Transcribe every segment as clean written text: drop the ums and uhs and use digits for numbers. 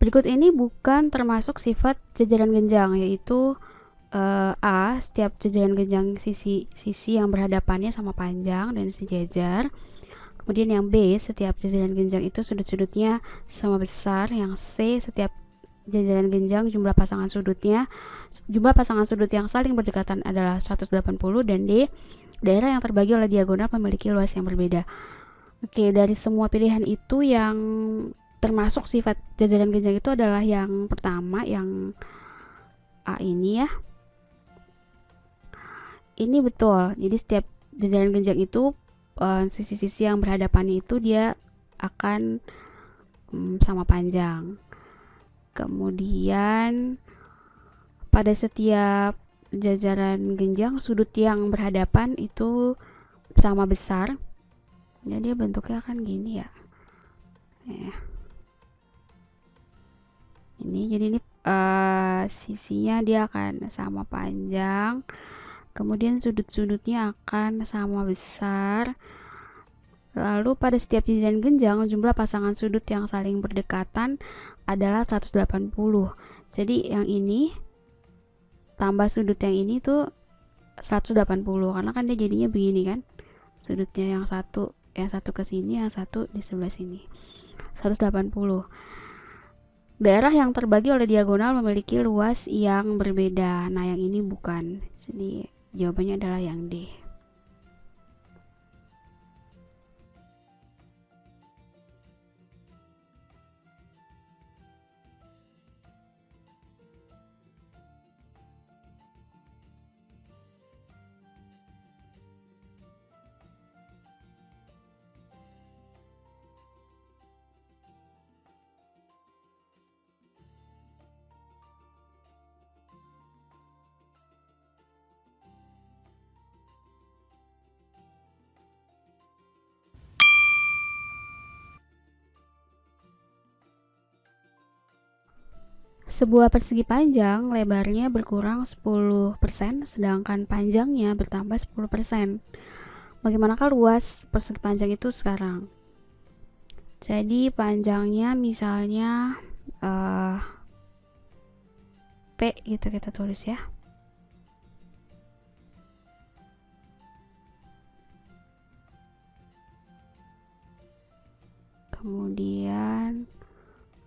Berikut ini bukan termasuk sifat jajaran genjang, yaitu A, setiap jajaran genjang sisi yang berhadapannya sama panjang dan sejajar. Kemudian yang B, setiap jajaran genjang itu sudut-sudutnya sama besar. Yang C, setiap jajaran genjang jumlah pasangan sudut yang saling berdekatan adalah 180. Dan D, daerah yang terbagi oleh diagonal memiliki luas yang berbeda. Oke, dari semua pilihan itu yang termasuk sifat jajaran genjang itu adalah yang pertama, yang A ini ya. Ini betul. Jadi setiap jajaran genjang itu sisi-sisi yang berhadapan itu dia akan sama panjang. Kemudian pada setiap jajaran genjang sudut yang berhadapan itu sama besar. Jadi bentuknya akan gini ya. Jadi ini sisinya dia akan sama panjang. Kemudian sudut-sudutnya akan sama besar. Lalu pada setiap jajaran genjang jumlah pasangan sudut yang saling berdekatan adalah 180. Jadi yang ini tambah sudut yang ini tuh 180, karena kan dia jadinya begini kan. Sudutnya yang satu ke sini, yang satu di sebelah sini. 180. Daerah yang terbagi oleh diagonal memiliki luas yang berbeda. Nah, yang ini bukan. Jadi jawabannya adalah yang D. Sebuah persegi panjang lebarnya berkurang 10%, sedangkan panjangnya bertambah 10%. Bagaimanakah luas persegi panjang itu sekarang? Jadi panjangnya misalnya P gitu kita tulis ya. Kemudian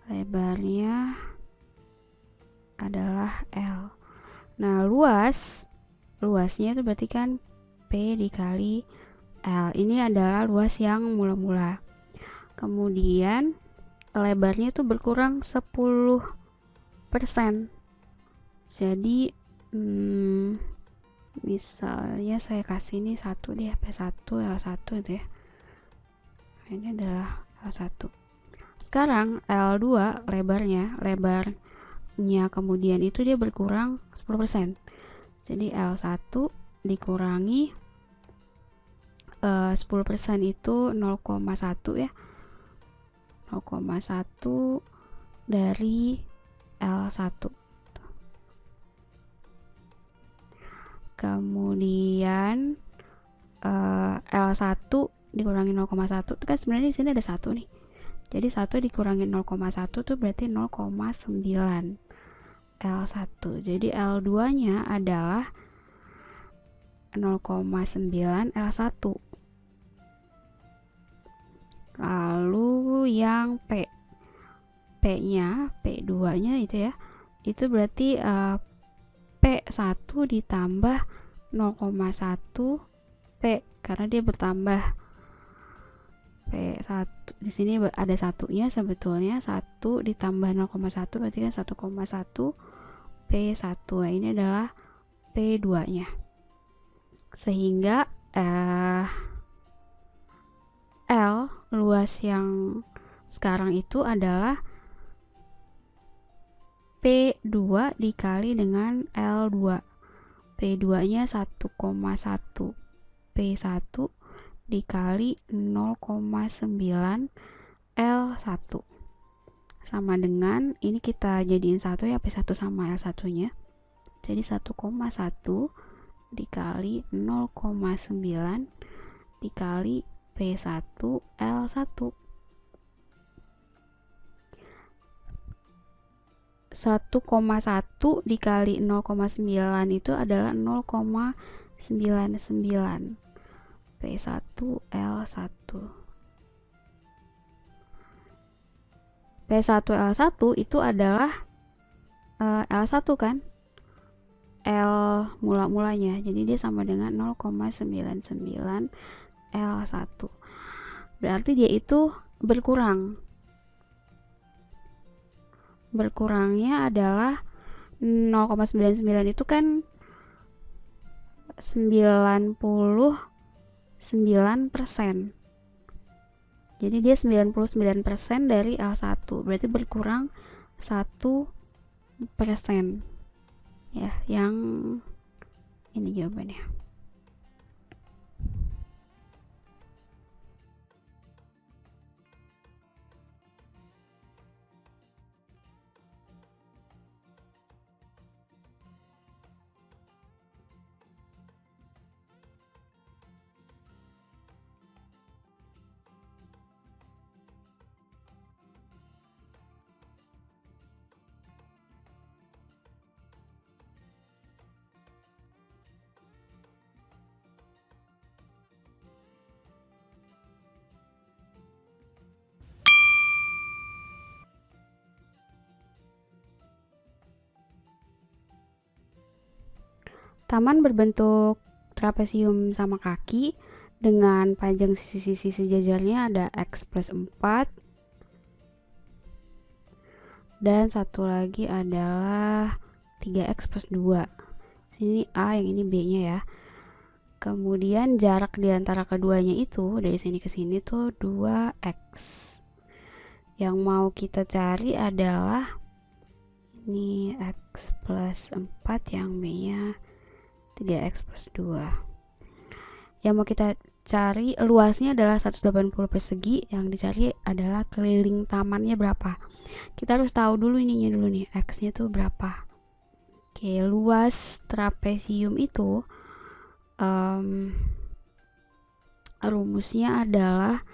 lebarnya adalah L. Nah, luasnya itu berarti kan P dikali L. Ini adalah luas yang mula-mula. Kemudian lebarnya itu berkurang 10%. Jadi misalnya saya kasih ini 1 deh, P1 L1 itu ya. Ini adalah L1. Sekarang L2 lebarnya kemudian itu dia berkurang 10%. Jadi L1 dikurangi 10% itu 0,1 ya. 0,1 dari L1. Kemudian L1 dikurangi 0,1 itu kan sebenarnya di sini ada 1 nih. Jadi 1 dikurangi 0,1 itu berarti 0,9 L1. Jadi L2-nya adalah 0,9 L1. Lalu yang P2-nya itu ya. Itu berarti P1 ditambah 0,1 P, karena dia bertambah. P1 di sini ada satunya, sebetulnya 1 ditambah 0,1 berarti kan 1,1 P1. Nah, ini adalah P2-nya. Sehingga L luas yang sekarang itu adalah P2 dikali dengan L2. P2-nya 1,1 P1 dikali 0,9 L1 sama dengan ini kita jadiin 1 ya, P1 sama L1-nya. Jadi 1,1 dikali 0,9 dikali P1 L1. 1,1 dikali 0,9 itu adalah 0,99 P1L1. P1L1 itu adalah L1 kan, L mula-mulanya, jadi dia sama dengan 0,99 L1. Berarti dia itu berkurang. Berkurangnya adalah 0,99 itu kan 99%. Jadi dia 99% dari L1, berarti berkurang 1%. Ya, yang ini jawabannya. Taman berbentuk trapesium sama kaki dengan panjang sisi-sisi sejajarnya ada X plus 4. Dan satu lagi adalah 3X plus 2. Sini A, yang ini B-nya ya. Kemudian jarak di antara keduanya itu dari sini ke sini tuh 2X. Yang mau kita cari adalah ini X plus 4, yang B-nya 3X plus 2. Yang mau kita cari luasnya adalah 180 persegi, yang dicari adalah keliling tamannya berapa. Kita harus tahu dulu ininya dulu nih, X-nya tuh berapa. Oke, luas trapesium itu rumusnya adalah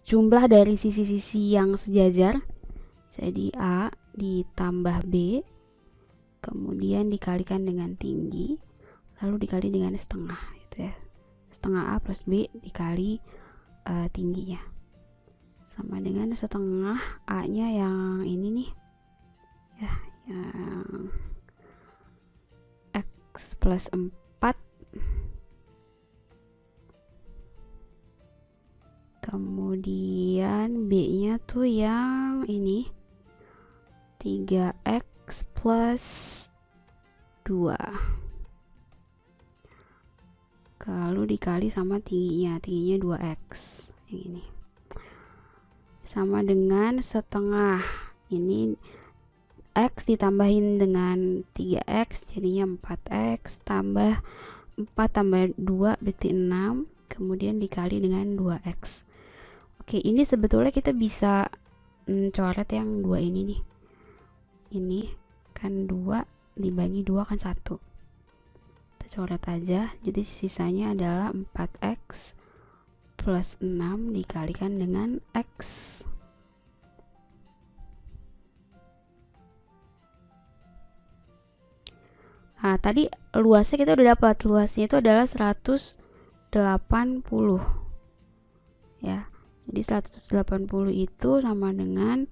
jumlah dari sisi-sisi yang sejajar, jadi A ditambah B, kemudian dikalikan dengan tinggi, lalu dikali dengan setengah, gitu ya. Setengah A plus B dikali tingginya, sama dengan setengah A-nya yang ini nih, ya, yang X plus 4 kemudian B-nya tuh yang ini 3X plus 2 lalu dikali sama tingginya 2X, yang ini sama dengan setengah, ini X ditambahin dengan 3X jadinya 4X, tambah 4 tambah 2 berarti 6, kemudian dikali dengan 2X. Oke, ini sebetulnya kita bisa coret yang 2 ini nih. Ini kan 2 dibagi 2 kan 1. Kita coret aja, jadi sisanya adalah 4X plus 6 dikalikan dengan X. Nah, tadi luasnya kita udah dapat, luasnya itu adalah 180 ya. Jadi 180 itu sama dengan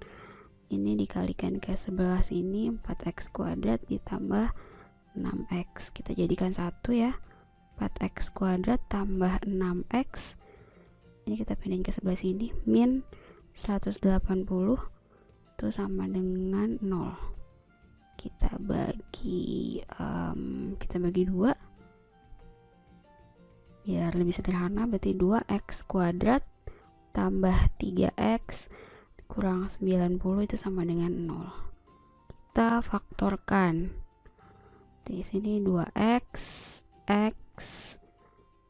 ini dikalikan ke sebelah sini 4X kuadrat ditambah 6X. Kita jadikan 1 ya. 4X kuadrat tambah 6X. Ini kita pindahin ke sebelah sini, min 180 itu sama dengan 0. Kita bagi 2 biar lebih sederhana, berarti 2X kuadrat tambah 3X kurang 90 itu sama dengan 0. Kita faktorkan. Di sini 2X, X,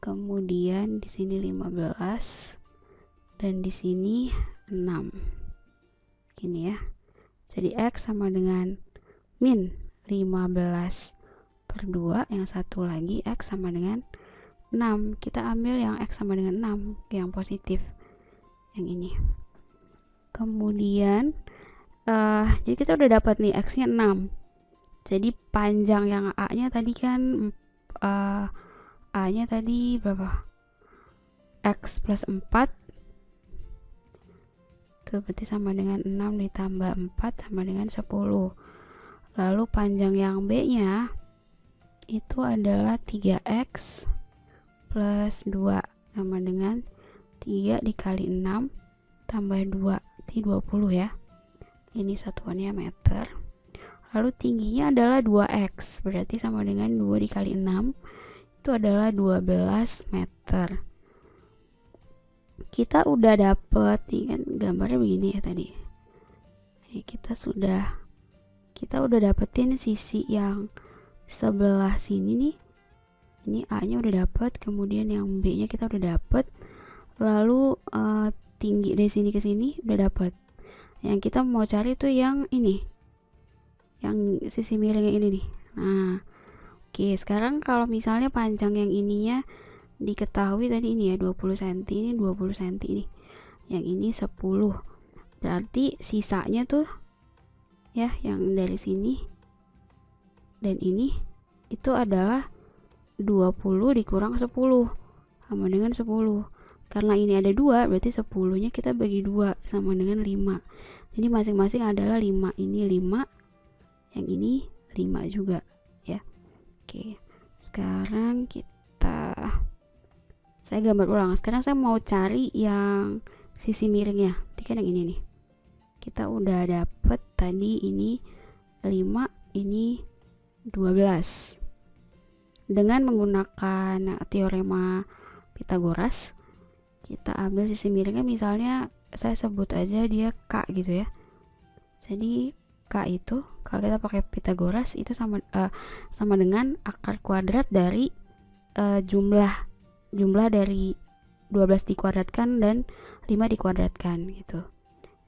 kemudian di sini 15 dan di sini 6. Gini ya. Jadi X sama dengan min 15 per 2, yang satu lagi X sama dengan 6. Kita ambil yang X sama dengan 6, yang positif, yang ini. Kemudian jadi kita udah dapat nih X-nya 6. Jadi panjang yang A-nya tadi kan A-nya tadi berapa? X plus 4. Itu berarti sama dengan 6 ditambah 4 sama dengan 10. Lalu panjang yang B-nya itu adalah 3X plus 2 sama dengan 3 dikali 6 tambah 2, berarti 20 ya. Ini satuannya meter. Lalu tingginya adalah 2X, berarti sama dengan 2 dikali 6, itu adalah 12 meter. Kita udah dapet, kan gambarnya begini ya tadi. Kita udah dapetin sisi yang sebelah sini nih. Ini A-nya udah dapet, kemudian yang B-nya kita udah dapet. Lalu tinggi dari sini ke sini udah dapet. Yang kita mau cari tuh yang ini, yang sisi miringnya ini nih. Nah, oke, sekarang kalau misalnya panjang yang ininya diketahui tadi ini ya 20 cm, ini 20 cm ini. Yang ini 10. Berarti sisanya tuh ya yang dari sini dan ini itu adalah 20 dikurang 10 sama dengan 10. Karena ini ada 2, berarti 10-nya kita bagi 2 sama dengan 5. Jadi masing-masing adalah 5. Ini 5, yang ini 5 juga ya. Oke, sekarang saya gambar ulang. Sekarang saya mau cari yang sisi miringnya. Nanti kan yang ini nih. Kita udah dapet tadi ini 5, ini 12. Dengan menggunakan teorema Pythagoras, kita ambil sisi miringnya, misalnya saya sebut aja dia K gitu ya. Jadi K itu kalau kita pakai Pythagoras itu sama dengan akar kuadrat dari jumlah dari 12 dikuadratkan dan 5 dikuadratkan gitu.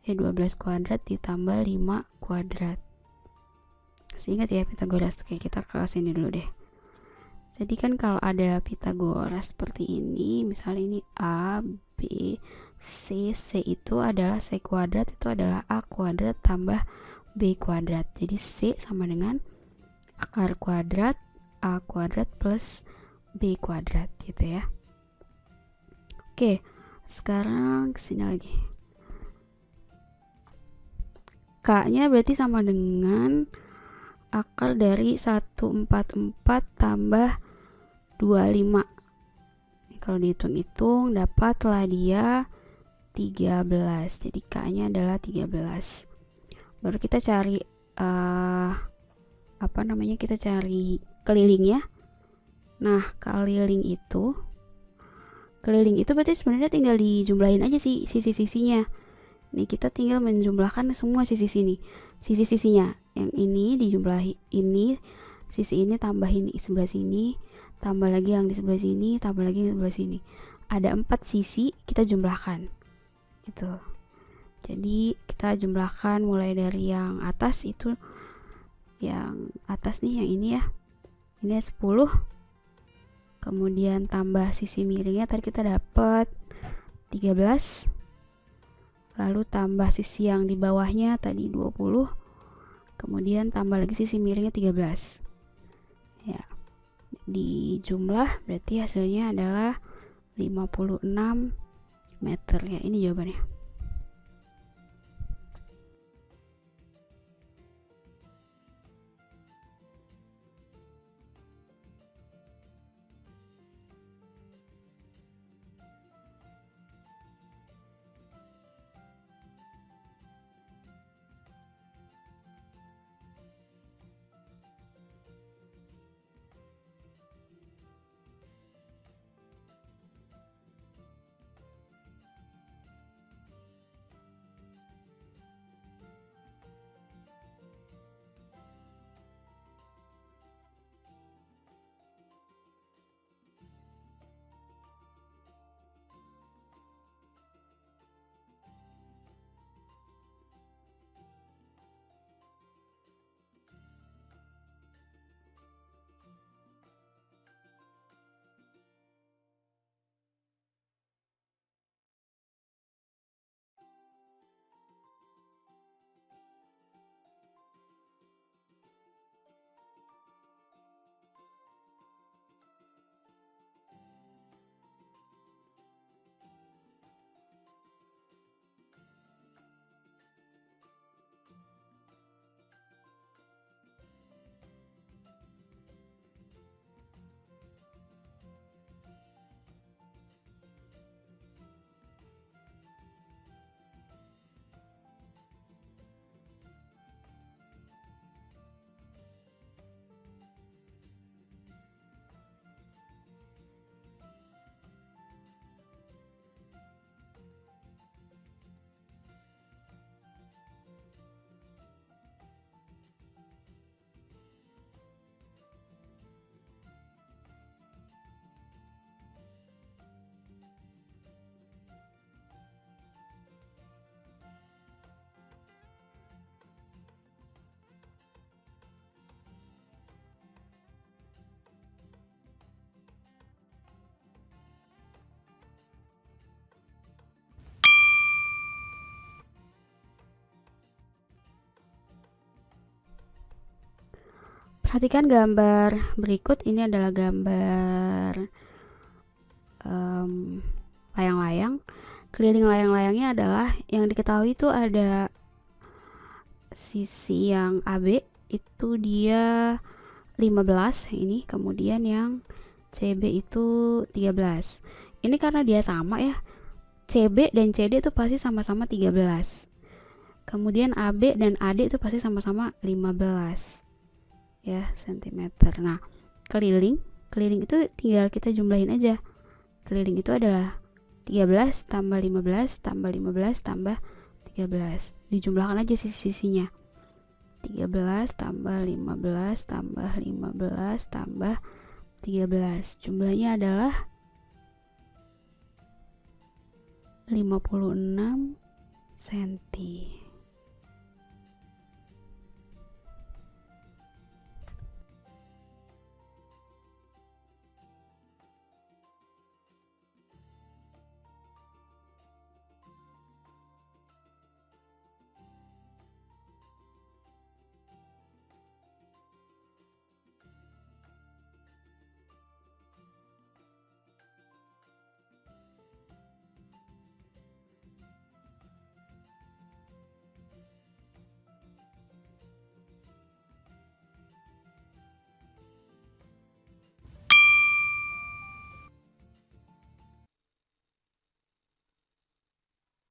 Jadi 12 kuadrat ditambah 5 kuadrat. Ingat ya Pythagoras. Oke, kita ke sini dulu deh. Jadi kan kalau ada Pythagoras seperti ini, misalnya ini A, B, C, C itu adalah C kuadrat, itu adalah A kuadrat tambah B kuadrat. Jadi C sama dengan akar kuadrat A kuadrat plus B kuadrat gitu ya. Oke, sekarang kesini lagi. K-nya berarti sama dengan akar dari 144 tambah 25. Kalau dihitung-hitung dapatlah dia 13. Jadi K-nya adalah 13. Baru kita cari kita cari kelilingnya. Nah, keliling itu berarti sebenarnya tinggal dijumlahin aja sih sisi-sisinya. Nih kita tinggal menjumlahkan semua sisi-sisinya. Yang ini dijumlahi ini, sisi ini tambah ini sebelah sini, tambah lagi yang di sebelah sini, tambah lagi yang di sebelah sini. Ada 4 sisi, kita jumlahkan gitu. Jadi kita jumlahkan mulai dari yang atas itu, yang atas nih yang ini ya, ini 10, kemudian tambah sisi miringnya tadi kita dapat 13, lalu tambah sisi yang di bawahnya tadi 20, kemudian tambah lagi sisi miringnya 13 ya. Di jumlah berarti hasilnya adalah 56 meter ya. Ini jawabannya. Perhatikan gambar berikut. Ini adalah gambar layang-layang. Keliling layang-layangnya adalah yang diketahui itu ada sisi yang AB itu dia 15 ini, kemudian yang CB itu 13. Ini karena dia sama ya, CB dan CD itu pasti sama-sama 13. Kemudian AB dan AD itu pasti sama-sama 15 ya cm. Nah, keliling itu tinggal kita jumlahin aja. Keliling itu adalah 13 tambah 15 tambah 15 tambah 13. Dijumlahkan aja sisi-sisinya. 13 tambah 15 tambah 15 tambah 13. Jumlahnya adalah 56 cm.